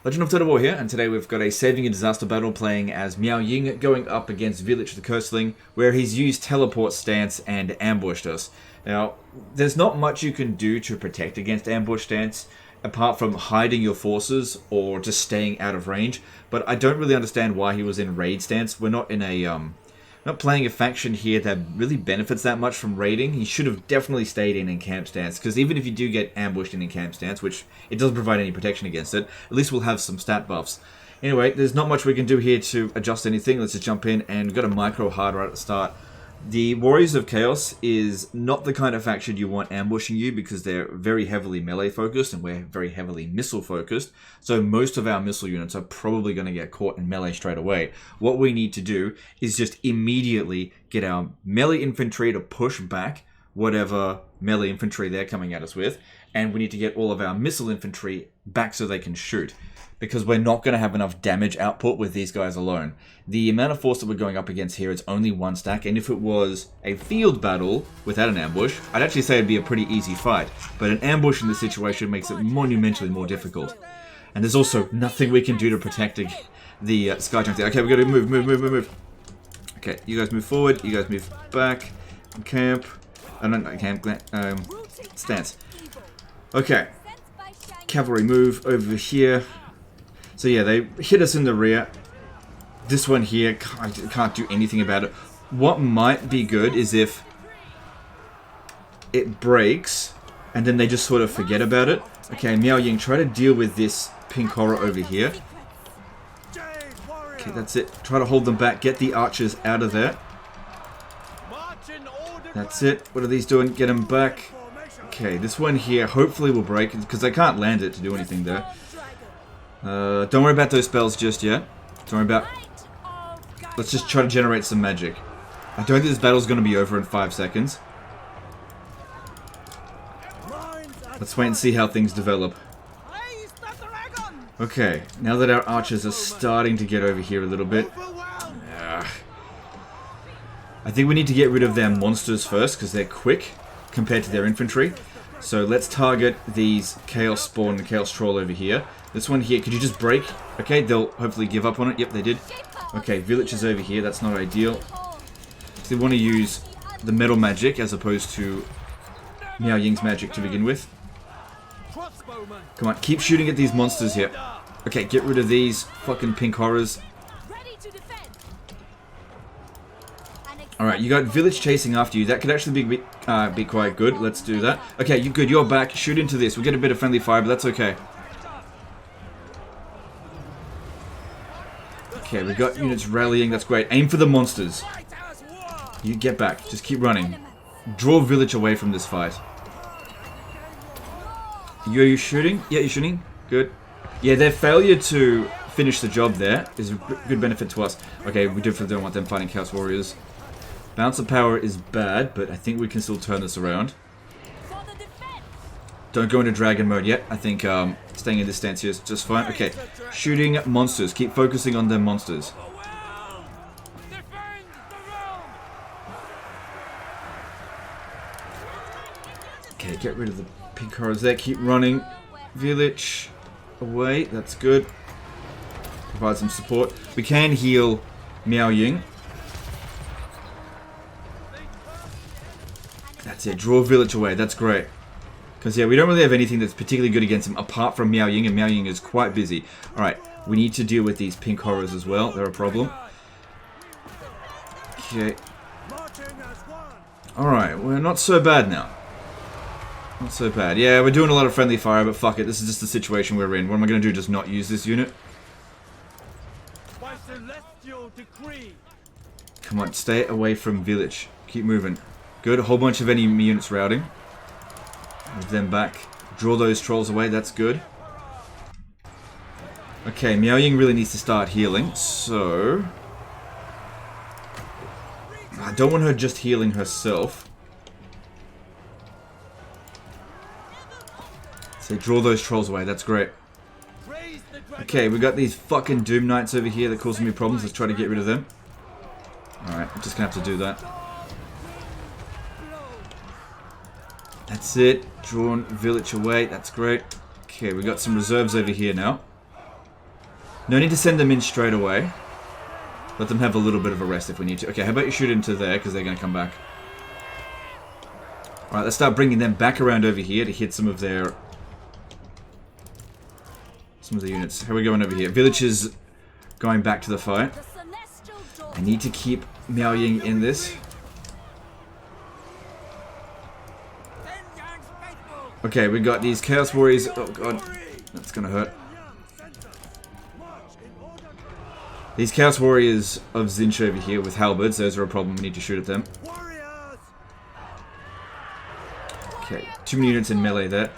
Legend of Total War here, and today we've got a saving and disaster battle playing as Miao Ying going up against Village the Curseling, where he's used teleport stance and ambushed us. Now, there's not much you can do to protect against ambush stance, apart from hiding your forces or just staying out of range, but I don't really understand why he was in raid stance. We're not in a, not playing a faction here that really benefits that much from raiding. He should have definitely stayed in camp stance, because even if you do get ambushed in camp stance, which it doesn't provide any protection against it, at least we'll have some stat buffs. Anyway, there's not much we can do here to adjust anything. Let's just jump in, and we've got a micro hard right at the start. The Warriors of Chaos is not the kind of faction you want ambushing you, because they're very heavily melee focused and we're very heavily missile focused. So most of our missile units are probably going to get caught in melee straight away. What we need to do is just immediately get our melee infantry to push back whatever melee infantry they're coming at us with, and we need to get all of our missile infantry back so they can shoot, because we're not going to have enough damage output with these guys alone. The amount of force that we're going up against here is only one stack, and if it was a field battle without an ambush, I'd actually say it'd be a pretty easy fight, but an ambush in this situation makes it monumentally more difficult. And there's also nothing we can do to protect the Sky Giants. Okay, we got to move. Okay, you guys move forward, you guys move back, camp, stance. Okay, cavalry move over here. So yeah, they hit us in the rear. This one here, can't do anything about it. What might be good is if it breaks, and then they just sort of forget about it. Okay, Miao Ying, try to deal with this pink horror over here. Okay, that's it. Try to hold them back. Get the archers out of there. That's it. What are these doing? Get them back. Okay, this one here hopefully will break, because I can't land it to do anything there. Don't worry about those spells just yet. Don't worry about... Let's just try to generate some magic. I don't think this battle's going to be over in 5 seconds. Let's wait and see how things develop. Okay, now that our archers are starting to get over here a little bit. I think we need to get rid of their monsters first, because they're quick compared to their infantry. So let's target these Chaos Spawn and Chaos Troll over here. This one here, could you just break? Okay, they'll hopefully give up on it. Yep, they did. Okay, Village is over here. That's not ideal. So they want to use the metal magic as opposed to Miao Ying's magic to begin with. Come on, keep shooting at these monsters here. Okay, get rid of these fucking pink horrors. Alright, you got Village chasing after you. That could actually be quite good. Let's do that. Okay, you're good. You're back. Shoot into this. We'll get a bit of friendly fire, but that's okay. Okay, we got units rallying. That's great. Aim for the monsters. You get back. Just keep running. Draw Village away from this fight. Are you shooting? Yeah, you're shooting. Good. Yeah, their failure to finish the job there is a good benefit to us. Okay, we definitely don't want them fighting Chaos Warriors. Bounce of power is bad, but I think we can still turn this around. Don't go into dragon mode yet. I think staying in this stance here is just fine. Okay, shooting monsters. Keep focusing on them monsters. Okay, get rid of the pink horrors there. Keep running. Village away. That's good. Provide some support. We can heal Miao Ying. That's it. Draw Village away. That's great. Because, yeah, we don't really have anything that's particularly good against him apart from Miao Ying, and Miao Ying is quite busy. Alright, we need to deal with these pink horrors as well. They're a problem. Okay. Alright, we're not so bad now. Not so bad. Yeah, we're doing a lot of friendly fire, but fuck it. This is just the situation we're in. What am I going to do? Just not use this unit? Come on, stay away from Village. Keep moving. Good. A whole bunch of enemy units routing. Move them back. Draw those trolls away. That's good. Okay, Miao Ying really needs to start healing, so... I don't want her just healing herself. So draw those trolls away. That's great. Okay, we got these fucking Doom Knights over here that causing me problems. Let's try to get rid of them. Alright, I'm just gonna have to do that. That's it. Drawn Village away. That's great. Okay, we got some reserves over here now. No need to send them in straight away. Let them have a little bit of a rest if we need to. Okay, how about you shoot into there, because they're going to come back. Alright, let's start bringing them back around over here to hit some of the units. How are we going over here? Village is going back to the fight. I need to keep Miao Ying in this. Okay, we got these Chaos Warriors. Oh god, that's gonna hurt. These Chaos Warriors of Zinch over here with halberds, those are a problem, we need to shoot at them. Okay, 2 many units in melee there.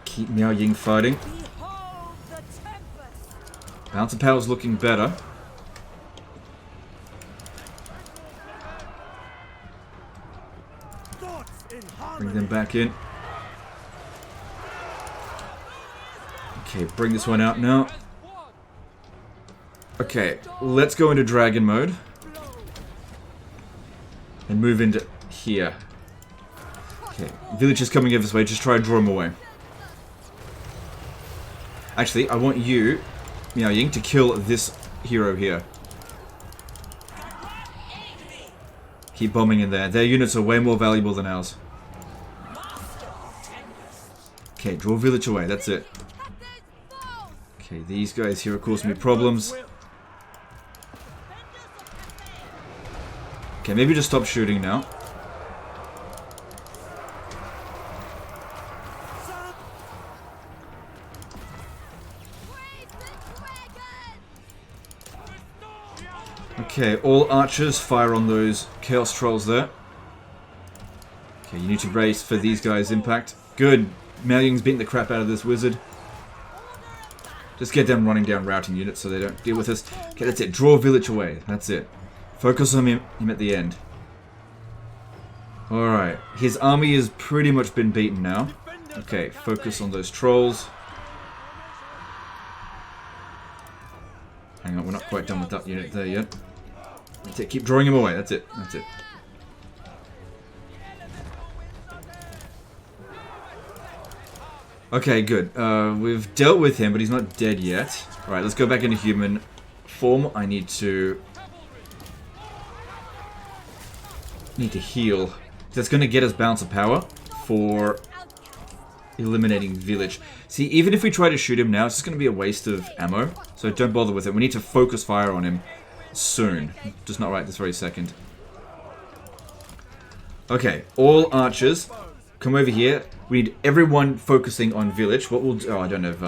Keep Miao Ying fighting. Balance of Power's looking better. Bring them back in. Okay, bring this one out now. Okay, let's go into dragon mode. And move into here. Okay, village is coming over this way, just try and draw him away. Actually, I want you, Miao Ying, to kill this hero here. Keep bombing in there. Their units are way more valuable than ours. Okay, draw village away, that's it. Okay, these guys here are causing me problems. Okay, maybe just stop shooting now. Okay, all archers fire on those chaos trolls there. Okay, you need to brace for these guys' impact. Good. Miao Ying's beating the crap out of this wizard. Just get them running down routing units so they don't deal with us. Okay, that's it. Draw village away. That's it. Focus on him at the end. Alright. His army has pretty much been beaten now. Okay, focus on those trolls. Hang on, we're not quite done with that unit there yet. That's it. Keep drawing him away. That's it. That's it. Okay, good. We've dealt with him, but he's not dead yet. Alright, let's go back into human form. I need to heal. That's going to get us balance of power for eliminating village. See, even if we try to shoot him now, it's just going to be a waste of ammo. So don't bother with it. We need to focus fire on him soon. Just not right this very second. Okay, all archers, come over here. We need everyone focusing on village. What we'll do... Oh, I don't have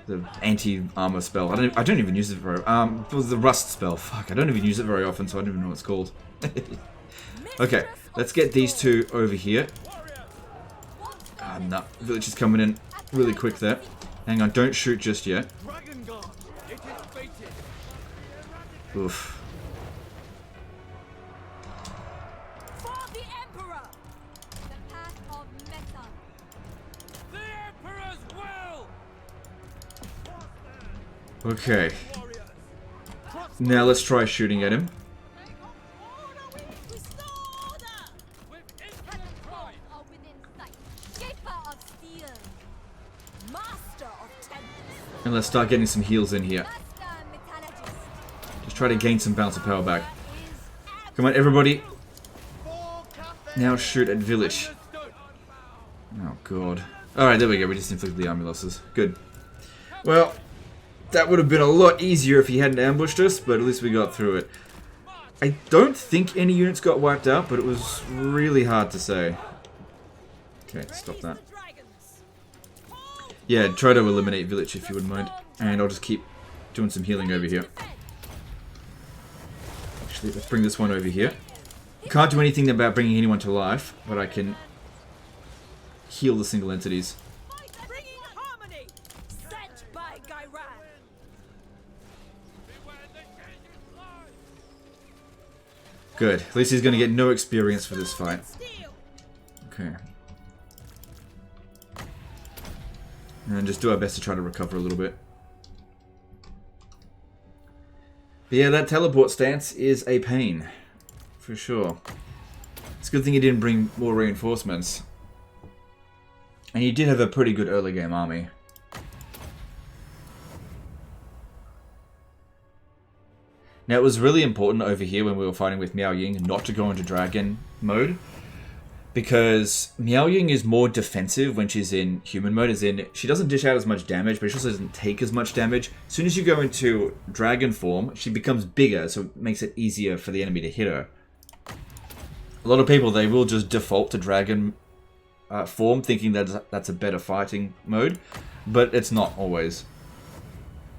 the anti-armor spell. I don't even use it very... it was the rust spell. Fuck, I don't even use it very often, so I don't even know what it's called. Okay, let's get these two over here. No, village is coming in really quick there. Hang on, don't shoot just yet. Oof. Okay. Now let's try shooting at him. And let's start getting some heals in here. Just try to gain some bounce of power back. Come on, everybody. Now shoot at village. Oh, God. Alright, there we go. We just inflicted the army losses. Good. Well, that would have been a lot easier if he hadn't ambushed us, but at least we got through it. I don't think any units got wiped out, but it was really hard to say. Okay, stop that. Yeah, try to eliminate village if you wouldn't mind. And I'll just keep doing some healing over here. Actually, let's bring this one over here. Can't do anything about bringing anyone to life, but I can heal the single entities. Good. At least he's going to get no experience for this fight. Okay. And just do our best to try to recover a little bit. But yeah, that teleport stance is a pain. For sure. It's a good thing he didn't bring more reinforcements. And he did have a pretty good early game army. Now, it was really important over here when we were fighting with Miao Ying not to go into dragon mode, because Miao Ying is more defensive when she's in human mode, as in she doesn't dish out as much damage, but she also doesn't take as much damage. As soon as you go into dragon form, she becomes bigger, so it makes it easier for the enemy to hit her. A lot of people, they will just default to dragon form, thinking that that's a better fighting mode, but it's not always.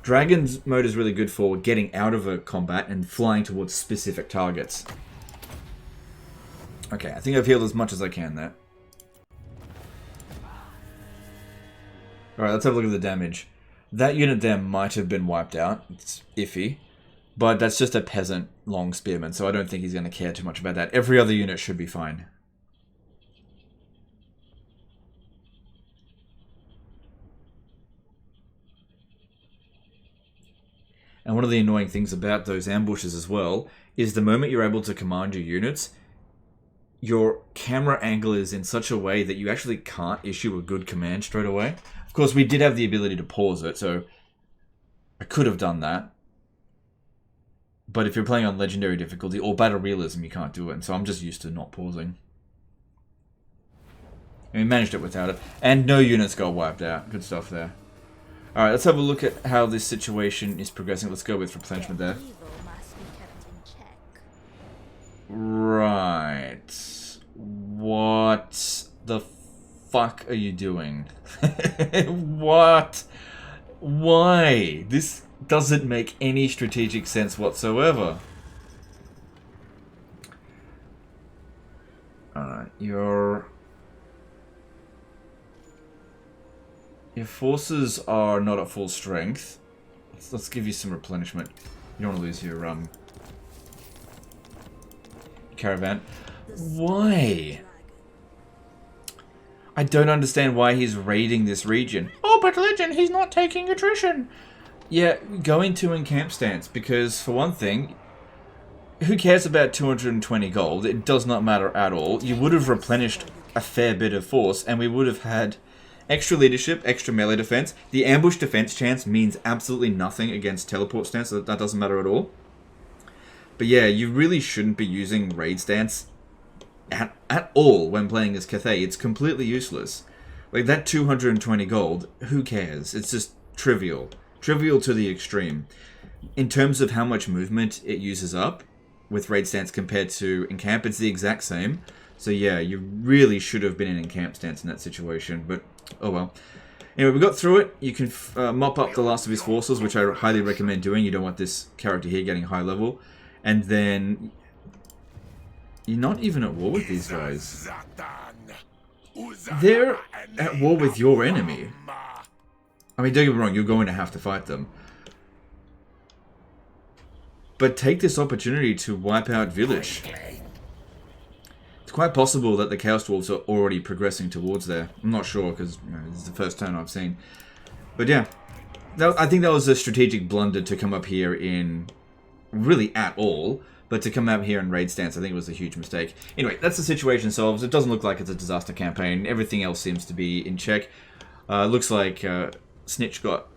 Dragon's mode is really good for getting out of a combat and flying towards specific targets. Okay, I think I've healed as much as I can there. Alright, let's have a look at the damage. That unit there might have been wiped out. It's iffy. But that's just a peasant long spearman, so I don't think he's going to care too much about that. Every other unit should be fine. And one of the annoying things about those ambushes as well is the moment you're able to command your units, your camera angle is in such a way that you actually can't issue a good command straight away. Of course, we did have the ability to pause it, so I could have done that. But if you're playing on legendary difficulty or battle realism, you can't do it, and so I'm just used to not pausing. And we managed it without it. And no units got wiped out. Good stuff there. Alright, let's have a look at how this situation is progressing. Let's go with replenishment there. Right. What the fuck are you doing? What? Why? This doesn't make any strategic sense whatsoever. Alright, your forces are not at full strength. Let's give you some replenishment. You don't want to lose your caravan. Why? I don't understand why he's raiding this region. Oh, but Legend, he's not taking attrition. Yeah, go into encamp stance, because for one thing, who cares about 220 gold? It does not matter at all. You would have replenished a fair bit of force, and we would have had extra leadership, extra melee defense. The ambush defense chance means absolutely nothing against teleport stance, so that doesn't matter at all. But yeah, you really shouldn't be using raid stance at all when playing as Cathay. It's completely useless. Like, that 220 gold, who cares? It's just trivial. Trivial to the extreme. In terms of how much movement it uses up with raid stance compared to encamp, it's the exact same. So yeah, you really should have been in encamp stance in that situation, but oh well. Anyway, we got through it. You can mop up the last of his forces, which I highly recommend doing. You don't want this character here getting high level. And then you're not even at war with these guys. They're at war with your enemy. I mean, don't get me wrong, you're going to have to fight them. But take this opportunity to wipe out village. It's quite possible that the Chaos Dwarves are already progressing towards there. I'm not sure, because this is the first turn I've seen. But yeah, I think that was a strategic blunder to come up here in really at all. But to come out here in raid stance, I think it was a huge mistake. Anyway, that's the situation solved. It doesn't look like it's a disaster campaign. Everything else seems to be in check. Looks like Snitch got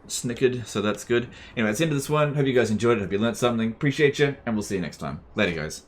snickered, so that's good. Anyway, that's the end of this one. Hope you guys enjoyed it. Hope you learned something. Appreciate you, and we'll see you next time. Later, guys.